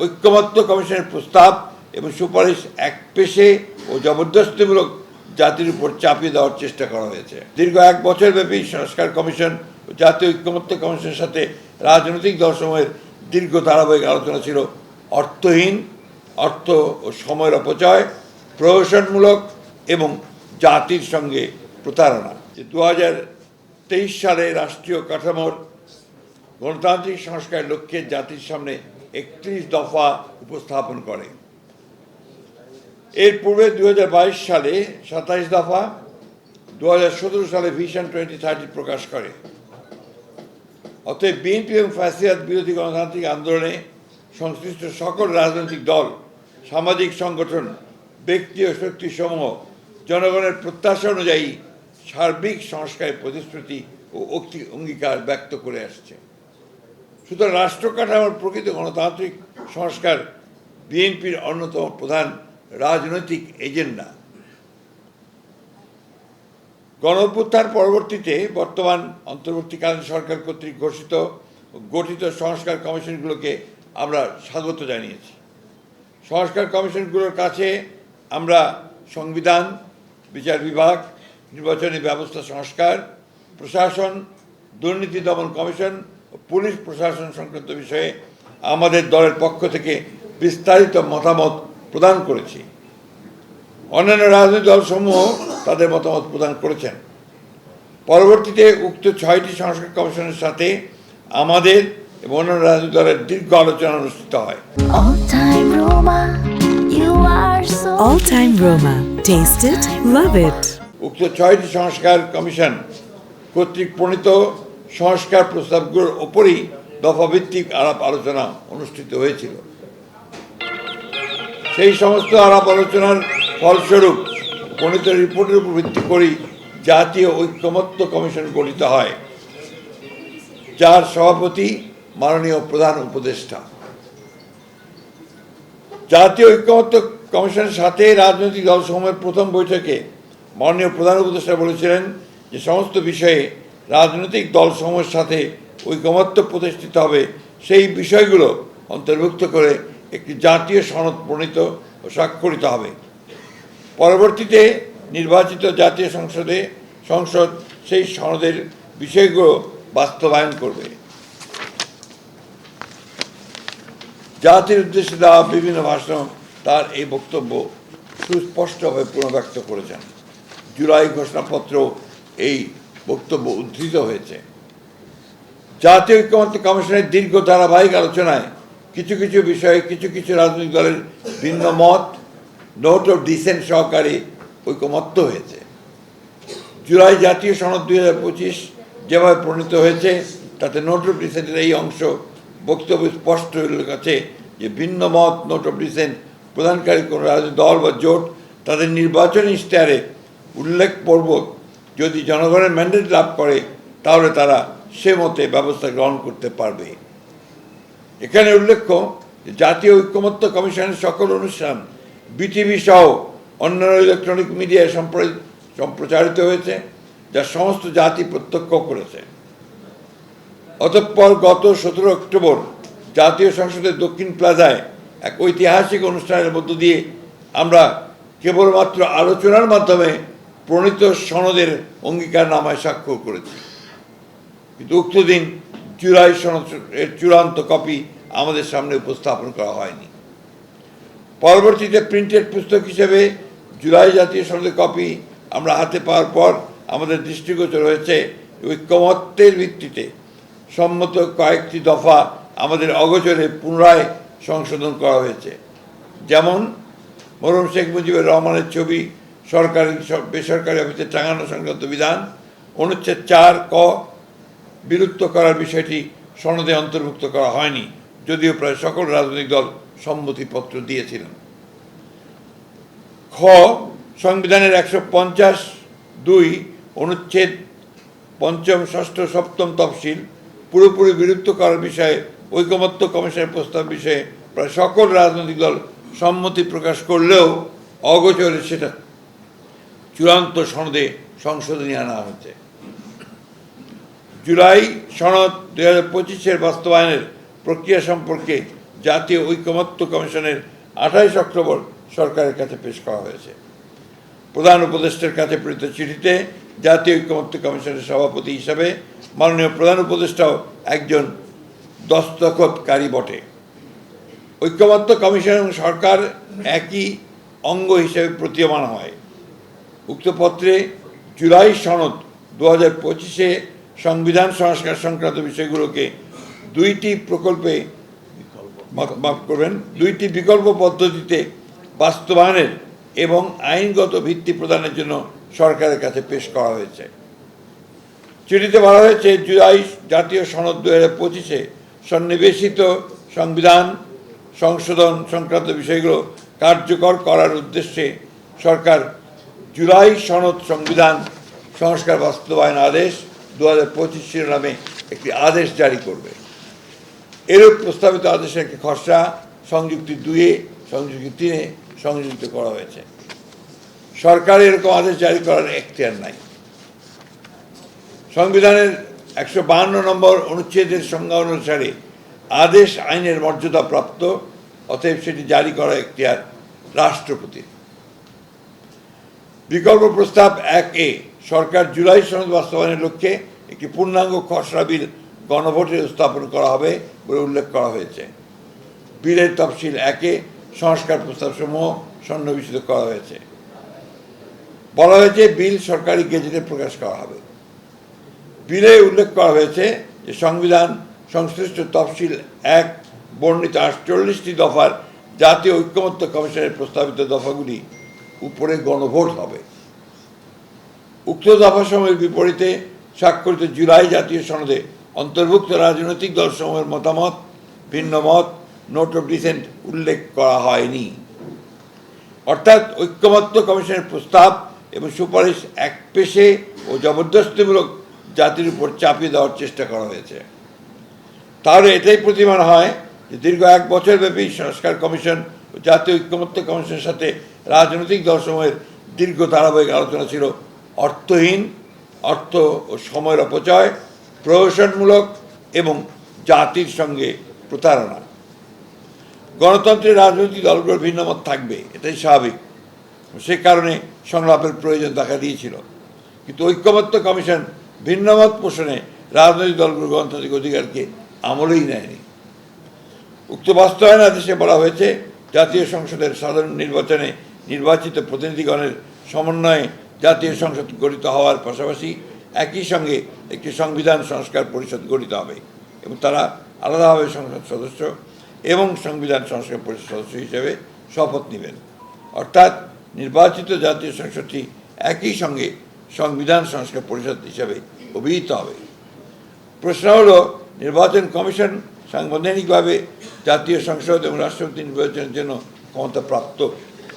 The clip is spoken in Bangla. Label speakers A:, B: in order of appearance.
A: ঐক্যমত্য কমিশনের প্রস্তাব এবং সুপারিশ একপেশে ও জবরদস্তিমূলক জাতির উপর চাপিয়ে দেওয়ার চেষ্টা করা হয়েছে। দীর্ঘ 1 বছরব্যাপী সংস্কার কমিশন ও জাতীয় ঐক্যমত্য কমিশনের সাথে রাজনৈতিক দলসমূহের দীর্ঘ ধারাবাহিক আলোচনা ছিল অর্থহীন, অর্থ ও সময়ের অপচয়, প্রহসনমূলক এবং জাতির সঙ্গে প্রতারণা। 2023 সালে রাষ্ট্রীয় কাঠামোর গণতান্ত্রিক সংস্কারের লক্ষ্যে জাতির সামনে 31 দফা উপস্থাপন করে। এর পূর্বে 2022 সালে 27 দফা, 2017 সালে ভিশন 2030 প্রকাশ করে। অতএব বিএনপি এবং ফ্যাসিবাদ বিরোধী গণতান্ত্রিক আন্দোলনে সংশ্লিষ্ট সকল রাজনৈতিক দল, সামাজিক সংগঠন, ব্যক্তি ও শক্তিসমূহ জনগণের প্রত্যাশা অনুযায়ী সার্বিক সংস্কারের প্রতিশ্রুতি ও অঙ্গীকার ব্যক্ত করে আসছে। সুতরাং রাষ্ট্র কাঠামোর প্রকৃত গণতান্ত্রিক সংস্কার বিএনপির অন্যতম প্রধান রাজনৈতিক এজেন্ডা। গণঅভ্যুত্থান পরবর্তীতে বর্তমান অন্তর্বর্তীকালীন সরকার কর্তৃক ঘোষিত ও গঠিত সংস্কার কমিশনগুলোকে আমরা স্বাগত জানিয়েছি। সংস্কার কমিশনগুলোর কাছে আমরা সংবিধান, বিচার বিভাগ, নির্বাচনী ব্যবস্থা সংস্কার, প্রশাসন, দুর্নীতি দমন কমিশন ও পুলিশ প্রশাসন সংক্রান্ত বিষয়ে আমাদের দলের পক্ষ থেকে বিস্তারিত মতামত প্রদান করেছি। অন্যান্য রাজনৈতিক দলসমূহ তাদের মতামত প্রদান করেছেন। পরবর্তীতে উক্ত 6টি সংস্কার কমিশনের সাথে আমাদের এবং অন্যান্য রাজনৈতিক দলের দীর্ঘ আলোচনা অনুষ্ঠিত হয়।
B: All Time Roma. Taste it, love it.
A: উক্ত 6টি সংস্কার কমিশন কর্তৃক প্রণীত সংস্কার প্রস্তাবগুলোর ওপরই দফাভিত্তিক আলাপ আলোচনা অনুষ্ঠিত হয়েছিল। সেই সমস্ত আলাপ আলোচনার ফলস্বরূপ প্রণীত রিপোর্টের উপর ভিত্তি করেই জাতীয় ঐক্যমত্য কমিশন গঠিত হয়, যার সভাপতি মাননীয় প্রধান উপদেষ্টা। জাতীয় ঐক্যমত্য কমিশনের সাথে রাজনৈতিক দলসমূহের প্রথম বৈঠকে মাননীয় প্রধান উপদেষ্টা বলেছিলেন যে সমস্ত বিষয়ে রাজনৈতিক দলসমূহের সাথে ঐকমত্য প্রতিষ্ঠিত হবে, সেই বিষয়গুলো অন্তর্ভুক্ত করে একটি জাতীয় সনদ প্রণীত ও স্বাক্ষরিত হবে। পরবর্তীতে নির্বাচিত জাতীয় সংসদ সেই সনদের বিষয়গুলো বাস্তবায়ন করবে। জাতির উদ্দেশ্যে দেওয়া বিভিন্ন ভাষণ তার এই বক্তব্য সুস্পষ্টভাবে পুনর্ব্যক্ত করেছেন। জুলাই ঘোষণাপত্র এই বক্তব্য উদ্ধৃত হয়েছে। জাতীয় ঐক্যমত্য কমিশনের দীর্ঘ ধারাবাহিক আলোচনায় কিছু কিছু বিষয়ে কিছু রাজনৈতিক দলের ভিন্ন মত, নোট অফ ডিসেন্ট সহকারে ঐকমত্য হয়েছে। জুলাই জাতীয় সনদ 2025 যেভাবে প্রণীত হয়েছে তাতে নোট অফ ডিসেন্টের এই অংশ বক্তব্য স্পষ্ট উল্লেখ আছে যে ভিন্ন মত, নোট অফ ডিসেন্ট প্রদানকারী কোনো রাজনৈতিক দল বা জোট তাদের নির্বাচনী ইশতেহারে উল্লেখপূর্বক যদি জনগণের ম্যান্ডেট লাভ করে তাহলে তারা সে মতে ব্যবস্থা গ্রহণ করতে পারবে। এখানে উল্লেখ্য যে জাতীয় ঐক্যমত্য কমিশনের সকল অনুষ্ঠান বিটিভি সহ অন্যান্য ইলেকট্রনিক মিডিয়ায় সম্প্রচারিত হয়েছে, যা সমস্ত জাতি প্রত্যক্ষ করেছে। অতঃপর গত 17 অক্টোবর জাতীয় সংসদের দক্ষিণ প্লাজায় এক ঐতিহাসিক অনুষ্ঠানের মধ্য দিয়ে আমরা কেবলমাত্র আলোচনার মাধ্যমে প্রণীত সনদের অঙ্গীকারনামায় স্বাক্ষর করেছি, কিন্তু উক্ত দিন জুলাই সনদের চূড়ান্ত কপি আমাদের সামনে উপস্থাপন করা হয়নি। পরবর্তীতে প্রিন্টেড পুস্তক হিসেবে জুলাই জাতীয় সনদের কপি আমরা হাতে পাওয়ার পর আমাদের দৃষ্টিগোচর হয়েছে ঐক্যমত্যের ভিত্তিতে সম্মত কয়েকটি দফা আমাদের অগোচরে পুনরায় সংশোধন করা হয়েছে। যেমন মরহুম শেখ মুজিবুর রহমানের ছবি সরকারি বেসরকারি অফিসে টাঙানো সংক্রান্ত বিধান, অনুচ্ছেদ 4 ক বিলুপ্ত করার বিষয়টি সনদে অন্তর্ভুক্ত করা হয়নি, যদিও প্রায় সকল রাজনৈতিক দল সম্মতিপত্র দিয়েছিলেন। খ সংবিধানের 150(2) অনুচ্ছেদ 5ম, 6ষ্ঠ, 7ম তফসিল পুরোপুরি বিলুপ্ত করার বিষয়ে ঐকমত্য কমিশনের প্রস্তাব বিষয়ে প্রায় সকল রাজনৈতিক দল সম্মতি প্রকাশ করলেও অগোচরে সেটা চূড়ান্ত সনদে সংশোধনী আনা হয়েছে। জুলাই সনদ 2025-এর বাস্তবায়নের প্রক্রিয়া সম্পর্কে জাতীয় ঐকমত্য কমিশনের 28 অক্টোবর সরকারের কাছে পেশ করা হয়েছে। প্রধান উপদেষ্টার কাছে প্রেরিত চিঠিতে জাতীয় ঐকমত্য কমিশনের সভাপতি হিসাবে মাননীয় প্রধান উপদেষ্টাও একজন দস্তখতকারী বটে। ঐকমত্য কমিশন এবং সরকার একই অঙ্গ হিসেবে প্রতীয়মান হয়। উক্ত পত্রে জুলাই সনদ 2025-এ সংবিধান সংস্কার সংক্রান্ত বিষয়গুলোকে দুইটি বিকল্প পদ্ধতিতে বাস্তবায়নের এবং আইনগত ভিত্তি প্রদানের জন্য সরকারের কাছে পেশ করা হয়েছে। চিঠিতে বলা হয়েছে, জুলাই জাতীয় সনদ 2025-এ সন্নিবেশিত সংবিধান সংশোধন সংক্রান্ত বিষয়গুলো কার্যকর করার উদ্দেশ্যে সরকার জুলাই সনদ সংবিধান সংস্কার বাস্তবায়ন আদেশ 2025 শিরোনামে একটি আদেশ জারি করবে। এরূপ প্রস্তাবিত আদেশের একটি খসড়া সংযুক্তি 2-এ, সংযুক্তি 3-এ সংযোজিত করা হয়েছে। সরকার এরকম আদেশ জারি করার এখতিয়ার নাই। সংবিধানের 152 নম্বর অনুচ্ছেদের সংজ্ঞা অনুসারে আদেশ আইনের মর্যাদা প্রাপ্ত, অতএব সেটি জারি করা এখতিয়ার রাষ্ট্রপতির। বিকল্প প্রস্তাব 1-এ সরকার জুলাই সনদ বাস্তবায়নের লক্ষ্যে একটি পূর্ণাঙ্গ খসড়া বিল গণভোটে স্থাপন করা হবে বলে উল্লেখ করা হয়েছে। বিলের তফসিল 1-এ সংস্কার প্রস্তাবসমূহ সন্নিবেশিত করা হয়েছে। বলা হয়েছে, বিল সরকারি গেজেটে প্রকাশ করা হবে। বিলে উল্লেখ করা হয়েছে যে সংবিধান সংশ্লিষ্ট তফসিল 1 বর্ণিত 48টি দফার জাতীয় ঐকমত্য কমিশনের প্রস্তাবিত দফাগুলি উপরে গণভোট হবে। উক্ত দফাসমূহের বিপরীতে স্বাক্ষরিত জুলাই জাতীয় সনদে অন্তর্ভুক্ত রাজনৈতিক দলসমূহের মতামত, ভিন্ন মত, নোট অফ ডিসেন্ট উল্লেখ করা হয়নি। অর্থাৎ ঐকমত্য কমিশনের প্রস্তাব এবং সুপারিশ একপেশে ও জবরদস্তিমূলক জাতির উপর চাপিয়ে দেওয়ার চেষ্টা করা হয়েছে। তাহলে এটাই প্রতীয়মান হয় যে দীর্ঘ 1 বছরব্যাপী সংস্কার কমিশন ও জাতীয় ঐকমত্য কমিশনের সাথে রাজনৈতিক দলসমূহের দীর্ঘ ধারাবাহিক আলোচনা ছিল অর্থহীন, অর্থ ও সময়ের অপচয়, প্রহসনমূলক এবং জাতির সঙ্গে প্রতারণা। গণতন্ত্রের রাজনৈতিক দলগুলোর ভিন্নমত থাকবে, এটাই স্বাভাবিক। সে কারণে সংলাপের প্রয়োজন দেখা দিয়েছিল। কিন্তু ঐকমত্য কমিশন ভিন্নমত পোষণে রাজনৈতিক দলগুলোর গণতান্ত্রিক অধিকারকে আমলেই নেয়নি। উক্ত বাস্তবায়ন আদেশে বলা হয়েছে, জাতীয় সংসদের সাধারণ নির্বাচনে নির্বাচিত প্রতিনিধিগণের সমন্বয়ে জাতীয় সংসদ গঠিত হওয়ার পাশাপাশি একই সঙ্গে একটি সংবিধান সংস্কার পরিষদ গঠিত হবে এবং তারা আলাদাভাবে সংসদ সদস্য এবং সংবিধান সংস্কার পরিষদ সদস্য হিসেবে শপথ নেবেন। অর্থাৎ নির্বাচিত জাতীয় সংসদটি একই সঙ্গে সংবিধান সংস্কার পরিষদ হিসাবে অভিহিত হবে। প্রশ্ন হলো, নির্বাচন কমিশন সাংবিধানিকভাবে জাতীয় সংসদ এবং রাষ্ট্রপতি নির্বাচনের জন্য ক্ষমতা প্রাপ্ত